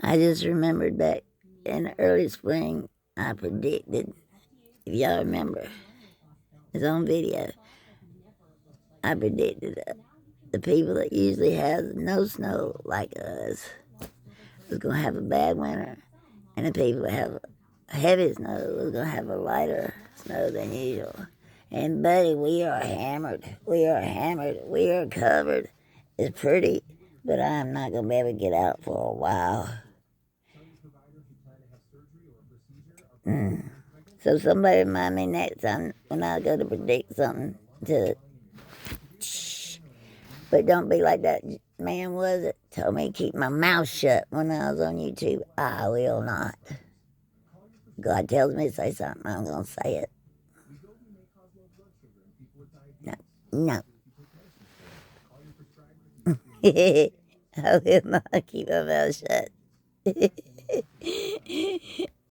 I just remembered back in the early spring, I predicted, if y'all remember, it's on video. I predicted the people that usually have no snow like us was going to have a bad winter, and the people that have heavy snow was going to have a lighter snow than usual. And buddy, we are hammered. We are hammered. We are covered. It's pretty, but I'm not going to be able to get out for a while. So somebody remind me next time when I go to predict something to shh. But don't be like that man was that told me to keep my mouth shut when I was on YouTube. I will not. God tells me to say something, I'm going to say it. No. No. I will not keep my mouth shut.